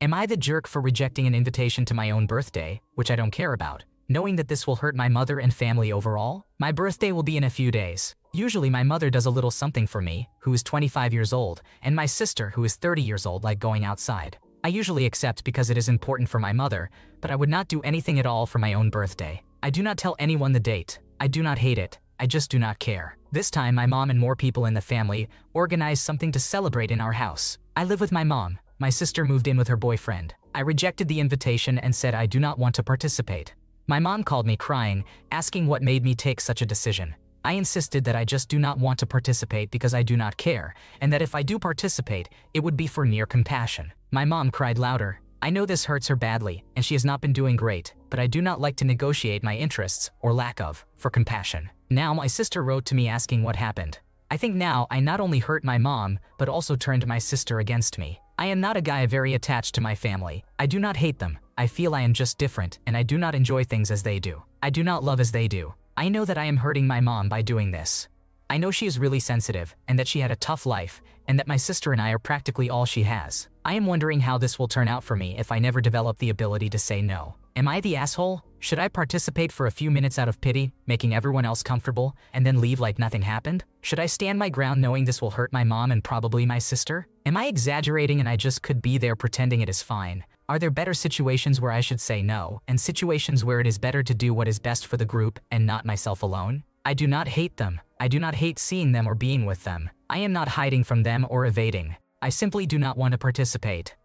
Am I the jerk for rejecting an invitation to my own birthday, which I don't care about, knowing that this will hurt my mother and family overall? My birthday will be in a few days. Usually my mother does a little something for me, who is 25 years old, and my sister, who is 30 years old, like going outside. I usually accept because it is important for my mother, but I would not do anything at all for my own birthday. I do not tell anyone the date. I do not hate it. I just do not care. This time my mom and more people in the family organized something to celebrate in our house. I live with my mom. My sister moved in with her boyfriend. I rejected the invitation and said I do not want to participate. My mom called me crying, asking what made me take such a decision. I insisted that I just do not want to participate because I do not care, and that if I do participate, it would be for near compassion. My mom cried louder. I know this hurts her badly, and she has not been doing great, but I do not like to negotiate my interests, or lack of, for compassion. Now my sister wrote to me asking what happened. I think now I not only hurt my mom, but also turned my sister against me. I am not a guy very attached to my family. I do not hate them. I feel I am just different, and I do not enjoy things as they do. I do not love as they do. I know that I am hurting my mom by doing this. I know she is really sensitive, and that she had a tough life, and that my sister and I are practically all she has. I am wondering how this will turn out for me if I never develop the ability to say no. Am I the asshole? Should I participate for a few minutes out of pity, making everyone else comfortable, and then leave like nothing happened? Should I stand my ground knowing this will hurt my mom and probably my sister? Am I exaggerating and I just could be there pretending it is fine? Are there better situations where I should say no, and situations where it is better to do what is best for the group and not myself alone? I do not hate them. I do not hate seeing them or being with them. I am not hiding from them or evading. I simply do not want to participate.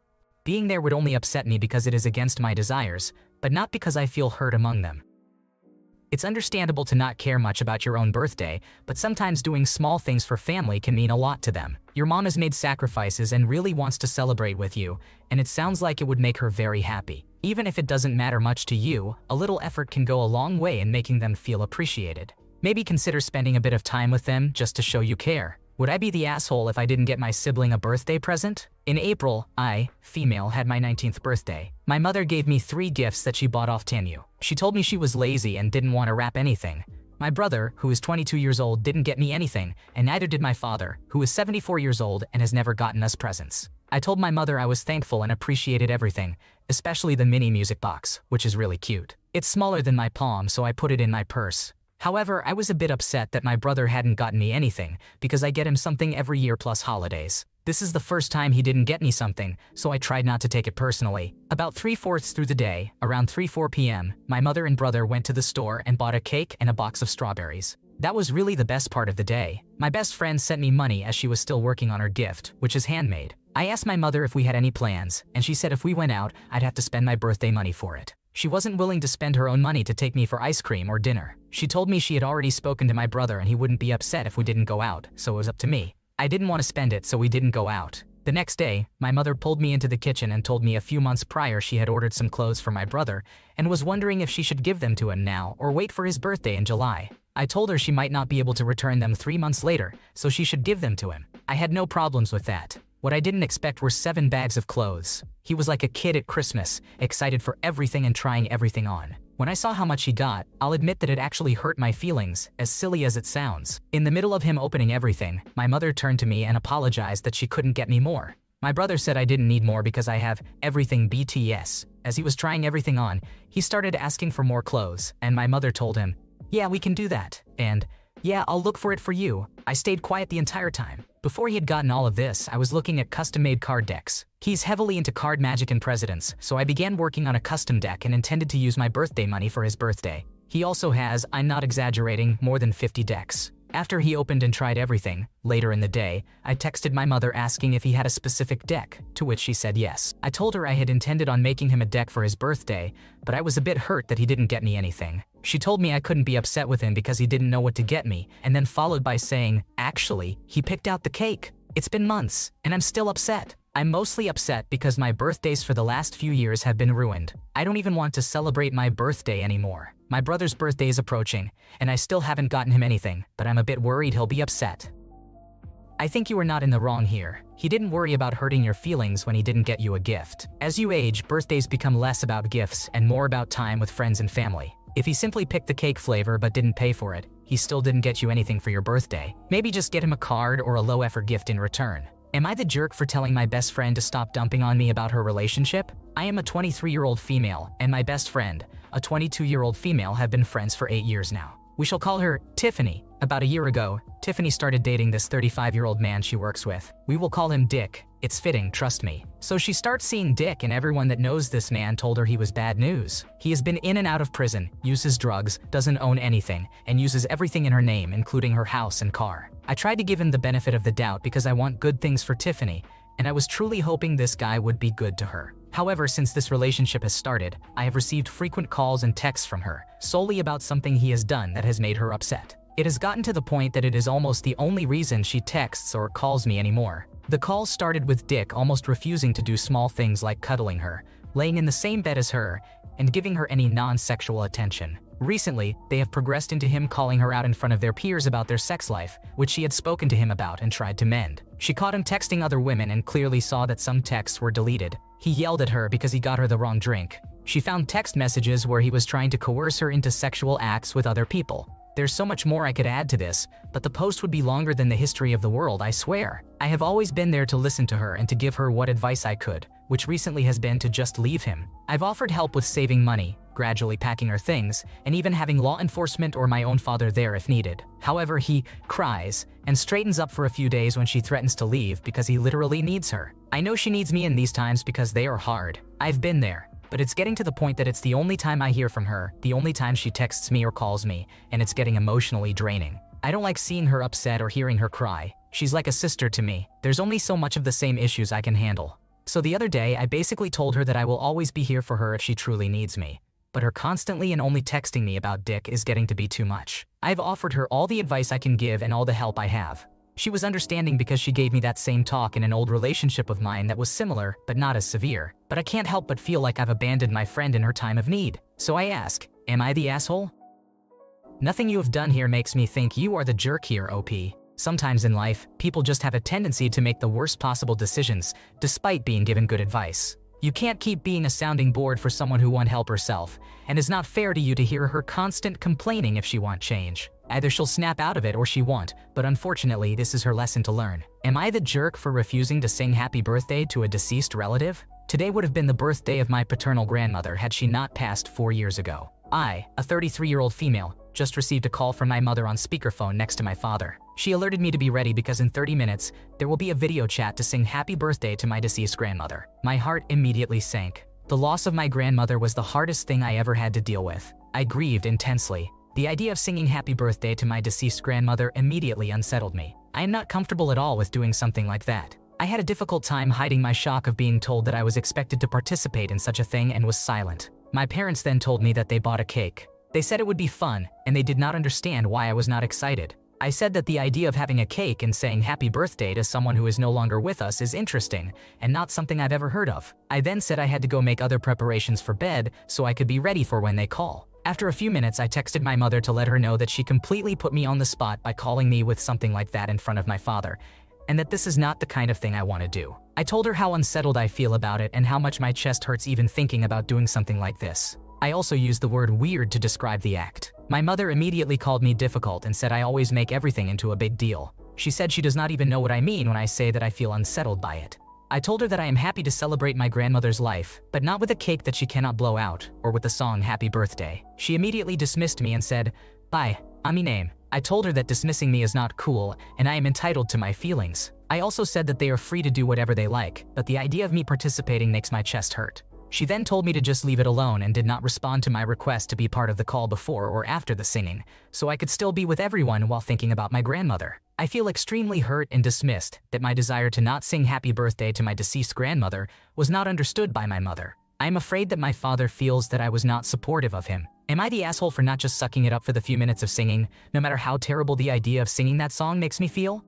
Being there would only upset me because it is against my desires, but not because I feel hurt among them. It's understandable to not care much about your own birthday, but sometimes doing small things for family can mean a lot to them. Your mom has made sacrifices and really wants to celebrate with you, and it sounds like it would make her very happy. Even if it doesn't matter much to you, a little effort can go a long way in making them feel appreciated. Maybe consider spending a bit of time with them just to show you care. Would I be the asshole if I didn't get my sibling a birthday present? In April, I, female, had my 19th birthday. My mother gave me 3 gifts that she bought off Temu. She told me she was lazy and didn't want to wrap anything. My brother, who is 22 years old, didn't get me anything, and neither did my father, who is 74 years old and has never gotten us presents. I told my mother I was thankful and appreciated everything, especially the mini music box, which is really cute. It's smaller than my palm, so I put it in my purse. However, I was a bit upset that my brother hadn't gotten me anything, because I get him something every year plus holidays. This is the first time he didn't get me something, so I tried not to take it personally. About 3/4 through the day, around 3-4 p.m., my mother and brother went to the store and bought a cake and a box of strawberries. That was really the best part of the day. My best friend sent me money as she was still working on her gift, which is handmade. I asked my mother if we had any plans, and she said if we went out, I'd have to spend my birthday money for it. She wasn't willing to spend her own money to take me for ice cream or dinner. She told me she had already spoken to my brother and he wouldn't be upset if we didn't go out, so it was up to me. I didn't want to spend it, so we didn't go out. The next day, my mother pulled me into the kitchen and told me a few months prior she had ordered some clothes for my brother and was wondering if she should give them to him now or wait for his birthday in July. I told her she might not be able to return them 3 months later, so she should give them to him. I had no problems with that. What I didn't expect were 7 bags of clothes. He was like a kid at Christmas, excited for everything and trying everything on. When I saw how much he got, I'll admit that it actually hurt my feelings, as silly as it sounds. In the middle of him opening everything, my mother turned to me and apologized that she couldn't get me more. My brother said I didn't need more because I have everything BTS. As he was trying everything on, he started asking for more clothes, and my mother told him, "Yeah, we can do that," and "Yeah, I'll look for it for you." I stayed quiet the entire time. Before he had gotten all of this, I was looking at custom-made card decks. He's heavily into card magic and presidents, so I began working on a custom deck and intended to use my birthday money for his birthday. He also has, I'm not exaggerating, more than 50 decks. After he opened and tried everything, later in the day, I texted my mother asking if he had a specific deck, to which she said yes. I told her I had intended on making him a deck for his birthday, but I was a bit hurt that he didn't get me anything. She told me I couldn't be upset with him because he didn't know what to get me, and then followed by saying, "Actually, he picked out the cake. It's been months, and I'm still upset." I'm mostly upset because my birthdays for the last few years have been ruined. I don't even want to celebrate my birthday anymore. My brother's birthday is approaching, and I still haven't gotten him anything, but I'm a bit worried he'll be upset. I think you are not in the wrong here. He didn't worry about hurting your feelings when he didn't get you a gift. As you age, birthdays become less about gifts and more about time with friends and family. If he simply picked the cake flavor but didn't pay for it, he still didn't get you anything for your birthday. Maybe just get him a card or a low-effort gift in return. Am I the jerk for telling my best friend to stop dumping on me about her relationship? I am a 23-year-old female, and my best friend, a 22-year-old female, have been friends for 8 years now. We shall call her Tiffany. About a year ago, Tiffany started dating this 35-year-old man she works with. We will call him Dick. It's fitting, trust me. So she starts seeing Dick, and everyone that knows this man told her he was bad news. He has been in and out of prison, uses drugs, doesn't own anything, and uses everything in her name, including her house and car. I tried to give him the benefit of the doubt because I want good things for Tiffany, and I was truly hoping this guy would be good to her. However, since this relationship has started, I have received frequent calls and texts from her, solely about something he has done that has made her upset. It has gotten to the point that it is almost the only reason she texts or calls me anymore. The calls started with Dick almost refusing to do small things like cuddling her, laying in the same bed as her, and giving her any non-sexual attention. Recently, they have progressed into him calling her out in front of their peers about their sex life, which she had spoken to him about and tried to mend. She caught him texting other women and clearly saw that some texts were deleted. He yelled at her because he got her the wrong drink. She found text messages where he was trying to coerce her into sexual acts with other people. There's so much more I could add to this, but the post would be longer than the history of the world, I swear. I have always been there to listen to her and to give her what advice I could, which recently has been to just leave him. I've offered help with saving money, gradually packing her things, and even having law enforcement or my own father there if needed. However, he cries and straightens up for a few days when she threatens to leave because he literally needs her. I know she needs me in these times because they are hard. I've been there. But it's getting to the point that it's the only time I hear from her, the only time she texts me or calls me, and it's getting emotionally draining. I don't like seeing her upset or hearing her cry. She's like a sister to me. There's only so much of the same issues I can handle. So the other day, I basically told her that I will always be here for her if she truly needs me. But her constantly and only texting me about Dick is getting to be too much. I've offered her all the advice I can give and all the help I have. She was understanding because she gave me that same talk in an old relationship of mine that was similar, but not as severe. But I can't help but feel like I've abandoned my friend in her time of need. So I ask, am I the asshole? Nothing you have done here makes me think you are the jerk here, OP. Sometimes in life, people just have a tendency to make the worst possible decisions, despite being given good advice. You can't keep being a sounding board for someone who won't help herself, and it's not fair to you to hear her constant complaining if she won't change. Either she'll snap out of it or she won't, but unfortunately this is her lesson to learn. Am I the jerk for refusing to sing happy birthday to a deceased relative? Today would have been the birthday of my paternal grandmother had she not passed 4 years ago. I, a 33-year-old female, just received a call from my mother on speakerphone next to my father. She alerted me to be ready because in 30 minutes, there will be a video chat to sing happy birthday to my deceased grandmother. My heart immediately sank. The loss of my grandmother was the hardest thing I ever had to deal with. I grieved intensely. The idea of singing happy birthday to my deceased grandmother immediately unsettled me. I am not comfortable at all with doing something like that. I had a difficult time hiding my shock of being told that I was expected to participate in such a thing and was silent. My parents then told me that they bought a cake. They said it would be fun, and they did not understand why I was not excited. I said that the idea of having a cake and saying happy birthday to someone who is no longer with us is interesting, and not something I've ever heard of. I then said I had to go make other preparations for bed so I could be ready for when they call. After a few minutes, I texted my mother to let her know that she completely put me on the spot by calling me with something like that in front of my father, and that this is not the kind of thing I want to do. I told her how unsettled I feel about it and how much my chest hurts even thinking about doing something like this. I also used the word weird to describe the act. My mother immediately called me difficult and said I always make everything into a big deal. She said she does not even know what I mean when I say that I feel unsettled by it. I told her that I am happy to celebrate my grandmother's life, but not with a cake that she cannot blow out, or with the song Happy Birthday. She immediately dismissed me and said, "Bye, ami name." I told her that dismissing me is not cool, and I am entitled to my feelings. I also said that they are free to do whatever they like, but the idea of me participating makes my chest hurt. She then told me to just leave it alone and did not respond to my request to be part of the call before or after the singing, so I could still be with everyone while thinking about my grandmother. I feel extremely hurt and dismissed that my desire to not sing happy birthday to my deceased grandmother was not understood by my mother. I am afraid that my father feels that I was not supportive of him. Am I the asshole for not just sucking it up for the few minutes of singing, no matter how terrible the idea of singing that song makes me feel?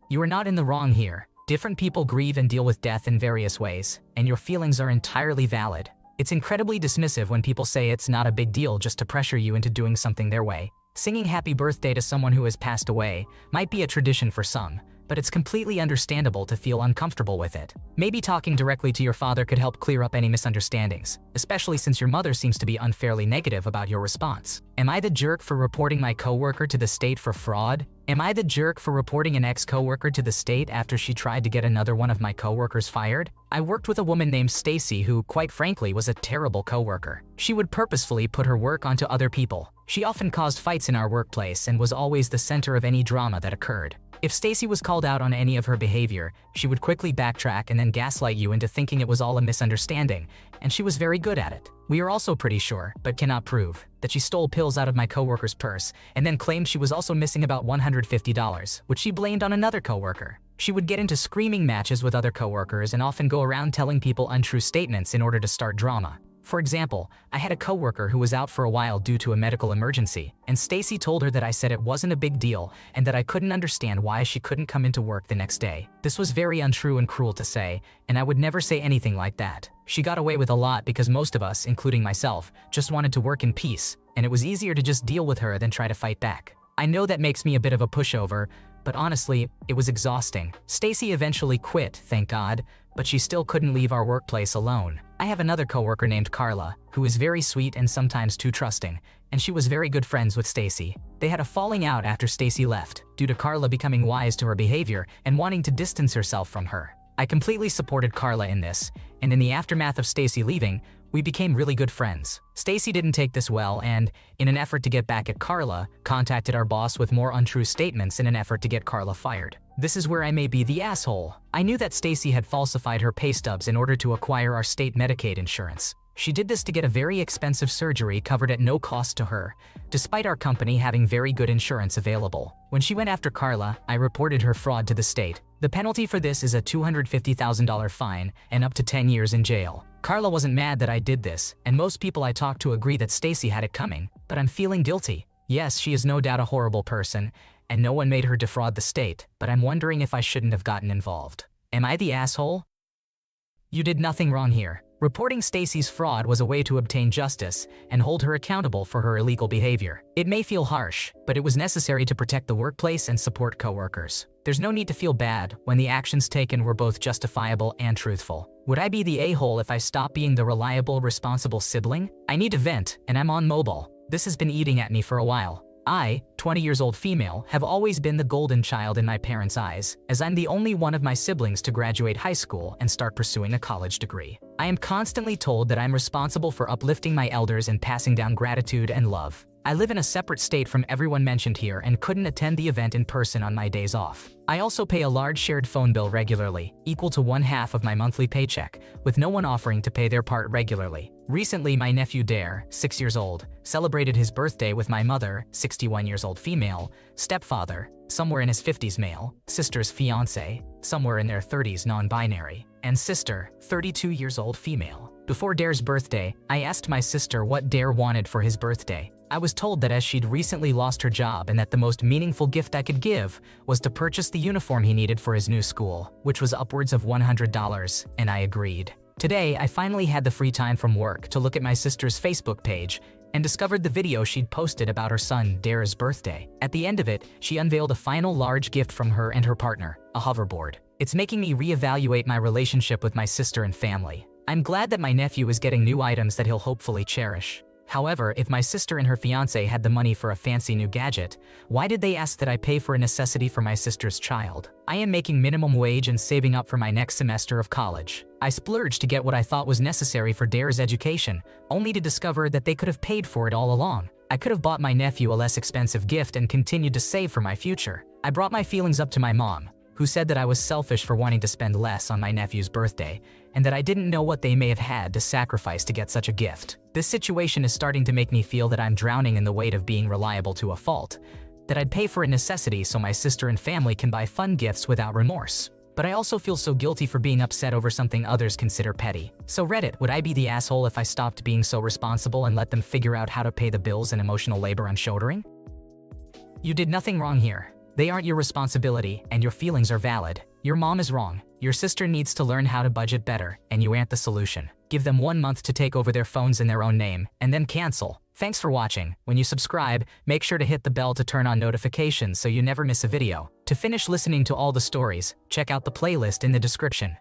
You are not in the wrong here. Different people grieve and deal with death in various ways, and your feelings are entirely valid. It's incredibly dismissive when people say it's not a big deal just to pressure you into doing something their way. Singing happy birthday to someone who has passed away might be a tradition for some, but it's completely understandable to feel uncomfortable with it. Maybe talking directly to your father could help clear up any misunderstandings, especially since your mother seems to be unfairly negative about your response. Am I the jerk for reporting my coworker to the state for fraud? Am I the jerk for reporting an ex-coworker to the state after she tried to get another one of my coworkers fired? I worked with a woman named Stacy who, quite frankly, was a terrible coworker. She would purposefully put her work onto other people. She often caused fights in our workplace and was always the center of any drama that occurred. If Stacy was called out on any of her behavior, she would quickly backtrack and then gaslight you into thinking it was all a misunderstanding, and she was very good at it. We are also pretty sure, but cannot prove, that she stole pills out of my coworker's purse and then claimed she was also missing about $150, which she blamed on another coworker. She would get into screaming matches with other coworkers and often go around telling people untrue statements in order to start drama. For example, I had a coworker who was out for a while due to a medical emergency, and Stacy told her that I said it wasn't a big deal and that I couldn't understand why she couldn't come into work the next day. This was very untrue and cruel to say, and I would never say anything like that. She got away with a lot because most of us, including myself, just wanted to work in peace, and it was easier to just deal with her than try to fight back. I know that makes me a bit of a pushover, but honestly, it was exhausting. Stacy eventually quit, thank God, but she still couldn't leave our workplace alone. I have another coworker named Carla, who is very sweet and sometimes too trusting, and she was very good friends with Stacy. They had a falling out after Stacy left, due to Carla becoming wise to her behavior and wanting to distance herself from her. I completely supported Carla in this, and in the aftermath of Stacy leaving, we became really good friends. Stacy didn't take this well and, in an effort to get back at Carla, contacted our boss with more untrue statements in an effort to get Carla fired. This is where I may be the asshole. I knew that Stacy had falsified her pay stubs in order to acquire our state Medicaid insurance. She did this to get a very expensive surgery covered at no cost to her, despite our company having very good insurance available. When she went after Carla, I reported her fraud to the state. The penalty for this is a $250,000 fine and up to 10 years in jail. Carla wasn't mad that I did this, and most people I talked to agree that Stacy had it coming, but I'm feeling guilty. Yes, she is no doubt a horrible person, and no one made her defraud the state, but I'm wondering if I shouldn't have gotten involved. Am I the asshole? You did nothing wrong here. Reporting Stacy's fraud was a way to obtain justice and hold her accountable for her illegal behavior. It may feel harsh, but it was necessary to protect the workplace and support coworkers. There's no need to feel bad when the actions taken were both justifiable and truthful. Would I be the a-hole if I stopped being the reliable, responsible sibling? I need to vent, and I'm on mobile. This has been eating at me for a while. I, 20 years old female, have always been the golden child in my parents' eyes, as I'm the only one of my siblings to graduate high school and start pursuing a college degree. I am constantly told that I'm responsible for uplifting my elders and passing down gratitude and love. I live in a separate state from everyone mentioned here and couldn't attend the event in person on my days off. I also pay a large shared phone bill regularly, equal to 1/2 of my monthly paycheck, with no one offering to pay their part regularly. Recently, my nephew Dare, 6 years old, celebrated his birthday with my mother, 61 years old female, stepfather, somewhere in his 50s male, sister's fiance, somewhere in their 30s non-binary, and sister, 32 years old female. Before Dare's birthday, I asked my sister what Dare wanted for his birthday. I was told that as she'd recently lost her job and that the most meaningful gift I could give was to purchase the uniform he needed for his new school, which was upwards of $100, and I agreed. Today, I finally had the free time from work to look at my sister's Facebook page and discovered the video she'd posted about her son, Dare's birthday. At the end of it, she unveiled a final large gift from her and her partner, a hoverboard. It's making me reevaluate my relationship with my sister and family. I'm glad that my nephew is getting new items that he'll hopefully cherish. However, if my sister and her fiance had the money for a fancy new gadget, why did they ask that I pay for a necessity for my sister's child? I am making minimum wage and saving up for my next semester of college. I splurged to get what I thought was necessary for Dare's education, only to discover that they could have paid for it all along. I could have bought my nephew a less expensive gift and continued to save for my future. I brought my feelings up to my mom, who said that I was selfish for wanting to spend less on my nephew's birthday, and that I didn't know what they may have had to sacrifice to get such a gift. This situation is starting to make me feel that I'm drowning in the weight of being reliable to a fault, that I'd pay for a necessity so my sister and family can buy fun gifts without remorse. But I also feel so guilty for being upset over something others consider petty. So Reddit, would I be the asshole if I stopped being so responsible and let them figure out how to pay the bills and emotional labor I'm shouldering? You did nothing wrong here. They aren't your responsibility, and your feelings are valid. Your mom is wrong. Your sister needs to learn how to budget better, and you aren't the solution. Give them 1 month to take over their phones in their own name, and then cancel. Thanks for watching. When you subscribe, make sure to hit the bell to turn on notifications so you never miss a video. To finish listening to all the stories, check out the playlist in the description.